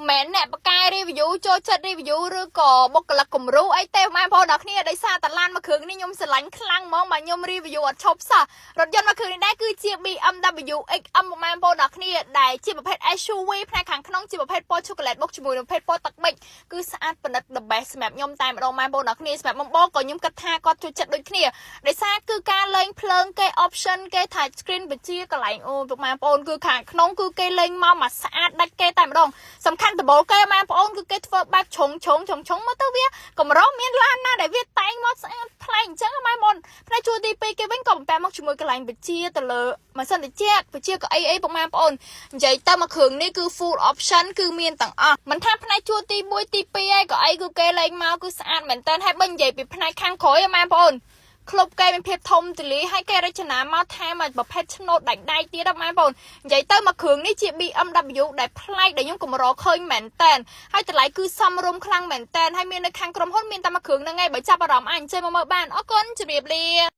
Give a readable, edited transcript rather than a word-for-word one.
comment เนี่ยประกาย review ចូលចិត្ត review ឬក៏បុគ្គលិកគំរូអីទេបងប្អូនអ្នកគ្នាដោយសារតែឡានមួយគ្រឿងនេះខ្ញុំស្រឡាញ់ខ្លាំងហ្មងបាទខ្ញុំ review អត់ឈប់សោះរថយន្តមួយគ្រឿងនេះដែរគឺជា BMW XM បងប្អូនអ្នកគ្នាដែលជាប្រភេទ SUV ផ្នែកខាងក្នុងជាប្រភេទពណ៌ឆូកូឡេតបុកជាមួយនឹងប្រភេទពណ៌ទឹកប៊ិចគឺស្អាតប្រណិត the best សម្រាប់ខ្ញុំតែម្ដងបងប្អូនអ្នកគ្នាសម្រាប់បងប្អូនក៏ខ្ញុំគិតថាគាត់ចូលចិត្តដូចគ្នាដោយសារគឺការលេងភ្លើងគេ option គេ touch screen បញ្ជាកន្លែងអូបងប្អូនគឺខាងក្នុងគឺគេលេងមកមកស្អាតដាច់គេតែម្ដងសំខាន់ដំបូលគេបងប្អូនគឺគេធ្វើបែបឆុងមកទៅវាកម្រមានឡានណាដែលវាតែងមកស្អាតប្លែកអញ្ចឹងបងប្អូនផ្នែកជួរទី2គេវិញក៏បំពាក់មកជាមួយកន្លែងបញ្ជាទៅលើម៉ាស៊ីនត្រជាក់បញ្ជាកៅអីបងប្អូននិយាយទៅមកគ្រឿងនេះគឺ full option គឺមានទាំងអស់មិនថាផ្នែកជួរទី1ទី2ឯងក៏អីគឺគេលេងមកគឺស្អាតមែនតើហើយបើនិយាយពីផ្នែកខាងក្រោយបងប្អូនក្លុបគេមានភាពធំទូលាយហើយគេរចនាមកថែមប្រភេទឆ្នូតដាច់ដៃទៀតបងប្អូននិយាយទៅមកគ្រឿងនេះជា BMW ដែលប្លែកដែលខ្ញុំកម្រឃើញមែនតើហើយតម្លៃគឺសមរម្យខ្លាំងមែនតើហើយមាននៅខាងក្រុមហ៊ុនមានតែមកគ្រឿងហ្នឹងឯងបើចាប់អារម្មណ៍អញ្ចឹងមកមើលបានអរគុណជម្រាបលា